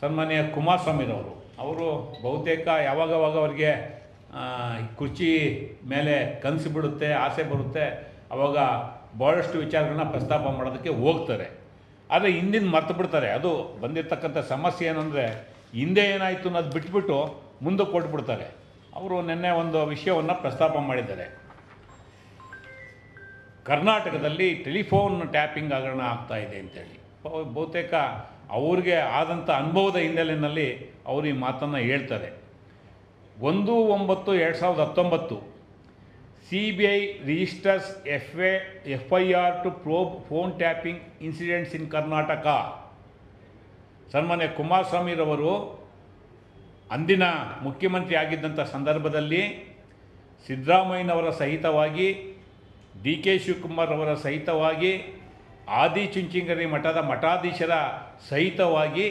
ಸನ್ಮಾನ್ಯ ಕುಮಾರಸ್ವಾಮಿರವರು ಅವರು ಬಹುತೇಕ ಯಾವಾಗವಾಗ ಅವರಿಗೆ ಕುರ್ಚಿ ಮೇಲೆ ಕನಸು ಬಿಡುತ್ತೆ, ಆಸೆ ಬರುತ್ತೆ, ಆವಾಗ ಭಾಳಷ್ಟು ವಿಚಾರಗಳನ್ನ ಪ್ರಸ್ತಾಪ ಮಾಡೋದಕ್ಕೆ ಹೋಗ್ತಾರೆ. ಆದರೆ ಹಿಂದಿನ ಮರ್ತು ಬಿಡ್ತಾರೆ. ಅದು ಬಂದಿರತಕ್ಕಂಥ ಸಮಸ್ಯೆ ಏನಂದರೆ ಹಿಂದೆ ಏನಾಯಿತು ಅನ್ನೋದು ಬಿಟ್ಬಿಟ್ಟು ಮುಂದೆ ಕೊಟ್ಬಿಡ್ತಾರೆ. ಅವರು ನಿನ್ನೆ ಒಂದು ವಿಷಯವನ್ನು ಪ್ರಸ್ತಾಪ ಮಾಡಿದ್ದಾರೆ. ಕರ್ನಾಟಕದಲ್ಲಿ ಟೆಲಿಫೋನ್ ಟ್ಯಾಪಿಂಗ್ ಹಗರಣ ಆಗ್ತಾಯಿದೆ ಅಂತೇಳಿ. ಬಹುತೇಕ ಅವ್ರಿಗೆ ಆದಂಥ ಅನುಭವದ ಹಿನ್ನೆಲೆಯಲ್ಲಿ ಅವರು ಈ ಮಾತನ್ನು ಹೇಳ್ತಾರೆ. 1/9/2019 CBI registers FIR to probe phone tapping incidents in Karnataka. ಸನ್ಮಾನ್ಯ ಕುಮಾರಸ್ವಾಮಿರವರು ಅಂದಿನ ಮುಖ್ಯಮಂತ್ರಿ ಆಗಿದ್ದಂಥ ಸಂದರ್ಭದಲ್ಲಿ ಸಿದ್ದರಾಮಯ್ಯನವರ ಸಹಿತವಾಗಿ DK ಶಿವಕುಮಾರ್ ಅವರ ಸಹಿತವಾಗಿ ಆದಿಚುಂಚನಗಿರಿ ಮಠದ ಮಠಾಧೀಶರ ಸಹಿತವಾಗಿ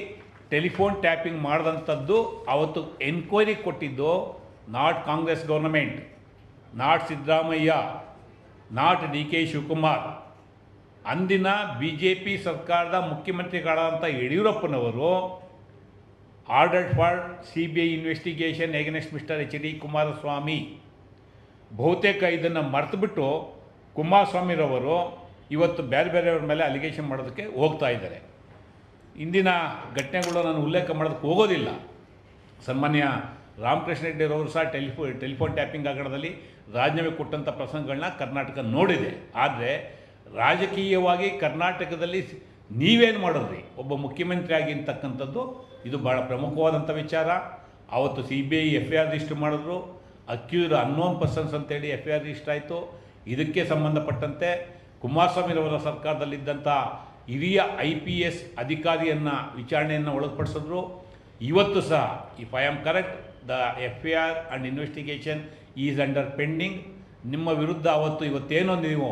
ಟೆಲಿಫೋನ್ ಟ್ಯಾಪಿಂಗ್ ಮಾಡಿದಂಥದ್ದು ಅವತ್ತು ಎನ್ಕ್ವೈರಿ ಕೊಟ್ಟಿದ್ದು not Congress government, not Siddaramaiah, not DK Shivakumar. ಅಂದಿನ BJP ಸರ್ಕಾರದ ಮುಖ್ಯಮಂತ್ರಿಗಳಾದಂಥ ಯಡಿಯೂರಪ್ಪನವರು ordered for CBI investigation against mister HD Kumaraswamy. ಬಹುತೇಕ ಇದನ್ನು ಮರೆತುಬಿಟ್ಟು ಕುಮಾರಸ್ವಾಮಿರವರು ಇವತ್ತು ಬೇರೆ ಬೇರೆಯವ್ರ ಮೇಲೆ ಅಲಿಗೇಷನ್ ಮಾಡೋದಕ್ಕೆ ಹೋಗ್ತಾ ಇದ್ದಾರೆ. ಇಂದಿನ ಘಟನೆಗಳು ನಾನು ಉಲ್ಲೇಖ ಮಾಡೋದಕ್ಕೆ ಹೋಗೋದಿಲ್ಲ. ಸನ್ಮಾನ್ಯ ರಾಮಕೃಷ್ಣ ರೆಡ್ಡಿರವರು ಸಹ ಟೆಲಿಫೋನ್ ಟ್ಯಾಪಿಂಗ್ ಹಗರಣದಲ್ಲಿ ರಾಜೀನಾಮೆ ಕೊಟ್ಟಂಥ ಪ್ರಸಂಗಗಳನ್ನ ಕರ್ನಾಟಕ ನೋಡಿದೆ. ಆದರೆ ರಾಜಕೀಯವಾಗಿ ಕರ್ನಾಟಕದಲ್ಲಿ ನೀವೇನು ಮಾಡಿದ್ರಿ ಒಬ್ಬ ಮುಖ್ಯಮಂತ್ರಿ ಆಗಿರ್ತಕ್ಕಂಥದ್ದು ಇದು ಭಾಳ ಪ್ರಮುಖವಾದಂಥ ವಿಚಾರ. ಆವತ್ತು CBI FIR ರಿಜಿಸ್ಟರ್ ಮಾಡಿದ್ರು, ಅಕ್ಯೂಸ್ಡ್ ಅನ್ನೋನ್ ಪರ್ಸನ್ಸ್ ಅಂತೇಳಿ FIR ರಿಜಿಸ್ಟರ್ ಆಯಿತು. ಇದಕ್ಕೆ ಸಂಬಂಧಪಟ್ಟಂತೆ ಕುಮಾರಸ್ವಾಮಿರವರ ಸರ್ಕಾರದಲ್ಲಿದ್ದಂಥ ಹಿರಿಯ IPS ಅಧಿಕಾರಿಯನ್ನು ವಿಚಾರಣೆಯನ್ನು ಒಳಪಡಿಸಿದ್ರು. ಇವತ್ತು ಸಹ if I am correct the FIR and investigation is under pending. ನಿಮ್ಮ ವಿರುದ್ಧ ಇವತ್ತೇನೋ ನೀವು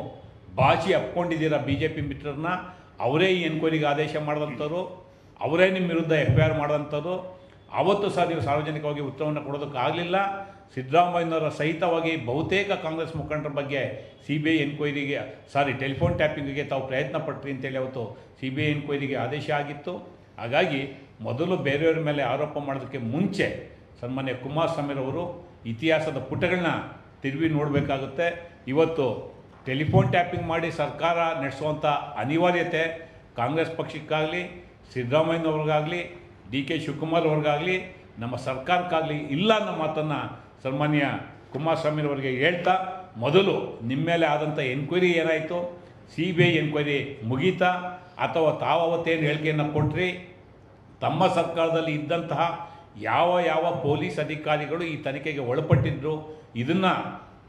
ಬಾಚಿ ಅಪ್ಕೊಂಡಿದ್ದೀರ BJP ಮಿತ್ರರನ್ನ, ಅವರೇ ಈ ಎನ್ಕ್ವೈರಿಗೆ ಆದೇಶ ಮಾಡಿದಂಥವ್ರು, ಅವರೇ ನಿಮ್ಮ ವಿರುದ್ಧ FIR ಮಾಡಿದಂಥವ್ರು. ಅವತ್ತು ಸಹ ನೀವು ಸಾರ್ವಜನಿಕವಾಗಿ ಉತ್ತರವನ್ನು ಕೊಡೋದಕ್ಕಾಗಲಿಲ್ಲ. ಸಿದ್ದರಾಮಯ್ಯನವರ ಸಹಿತವಾಗಿ ಬಹುತೇಕ ಕಾಂಗ್ರೆಸ್ ಮುಖಂಡರ ಬಗ್ಗೆ CBI ಎನ್ಕ್ವೈರಿಗೆ ಟೆಲಿಫೋನ್ ಟ್ಯಾಪಿಂಗಿಗೆ ತಾವು ಪ್ರಯತ್ನ ಪಟ್ರಿ ಅಂತೇಳಿ ಅವತ್ತು CBI ಎನ್ಕ್ವೈರಿಗೆ ಆದೇಶ ಆಗಿತ್ತು. ಹಾಗಾಗಿ ಮೊದಲು ಬೇರೆಯವರ ಮೇಲೆ ಆರೋಪ ಮಾಡೋದಕ್ಕೆ ಮುಂಚೆ ಸನ್ಮಾನ್ಯ ಕುಮಾರಸ್ವಾಮಿರವರು ಇತಿಹಾಸದ ಪುಟಗಳನ್ನ ತಿರುವಿ ನೋಡಬೇಕಾಗುತ್ತೆ. ಇವತ್ತು ಟೆಲಿಫೋನ್ ಟ್ಯಾಪಿಂಗ್ ಮಾಡಿ ಸರ್ಕಾರ ನಡೆಸುವಂಥ ಅನಿವಾರ್ಯತೆ ಕಾಂಗ್ರೆಸ್ ಪಕ್ಷಕ್ಕಾಗಲಿ, ಸಿದ್ದರಾಮಯ್ಯನವ್ರಿಗಾಗಲಿ, DK ಶಿವಕುಮಾರ್ ಅವ್ರಿಗಾಗಲಿ, ನಮ್ಮ ಸರ್ಕಾರಕ್ಕಾಗಲಿ ಇಲ್ಲ ಅನ್ನೋ ಮಾತನ್ನು ಸನ್ಮಾನ್ಯ ಕುಮಾರಸ್ವಾಮಿರವರಿಗೆ ಹೇಳ್ತಾ, ಮೊದಲು ನಿಮ್ಮ ಮೇಲೆ ಆದಂಥ ಎನ್ಕ್ವೈರಿ ಏನಾಯಿತು, CBI ಎನ್ಕ್ವೈರಿ ಮುಗೀತಾ ಅಥವಾ ತಾವತ್ತೇನು ಹೇಳಿಕೆಯನ್ನು ಕೊಟ್ಟರೆ ತಮ್ಮ ಸರ್ಕಾರದಲ್ಲಿ ಇದ್ದಂತಹ ಯಾವ ಪೊಲೀಸ್ ಅಧಿಕಾರಿಗಳು ಈ ತನಿಖೆಗೆ ಒಳಪಟ್ಟಿದ್ರು, ಇದನ್ನು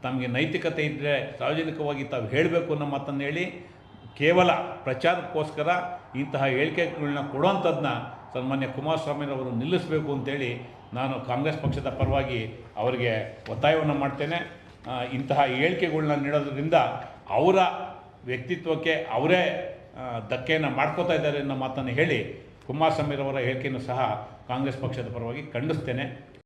ತಮಗೆ ನೈತಿಕತೆ ಇದ್ದರೆ ಸಾರ್ವಜನಿಕವಾಗಿ ತಾವು ಹೇಳಬೇಕು ಅನ್ನೋ ಮಾತನ್ನು ಹೇಳಿ ಕೇವಲ ಪ್ರಚಾರಕ್ಕೋಸ್ಕರ ಇಂತಹ ಹೇಳಿಕೆಗಳನ್ನ ಕೊಡುವಂಥದ್ದನ್ನ ಸನ್ಮಾನ್ಯ ಕುಮಾರಸ್ವಾಮಿರವರು ನಿಲ್ಲಿಸಬೇಕು ಅಂತೇಳಿ ನಾನು ಕಾಂಗ್ರೆಸ್ ಪಕ್ಷದ ಪರವಾಗಿ ಅವರಿಗೆ ಒತ್ತಾಯವನ್ನು ಮಾಡ್ತೇನೆ. ಇಂತಹ ಹೇಳಿಕೆಗಳನ್ನ ನೀಡೋದ್ರಿಂದ ಅವರ ವ್ಯಕ್ತಿತ್ವಕ್ಕೆ ಅವರೇ ಧಕ್ಕೆಯನ್ನು ಮಾಡ್ಕೋತಾ ಇದ್ದಾರೆ ಅನ್ನೋ ಮಾತನ್ನು ಹೇಳಿ ಕುಮಾರಸ್ವಾಮಿರವರ ಹೇಳಿಕೆಯನ್ನು ಸಹ ಕಾಂಗ್ರೆಸ್ ಪಕ್ಷದ ಪರವಾಗಿ ಖಂಡಿಸ್ತೇನೆ.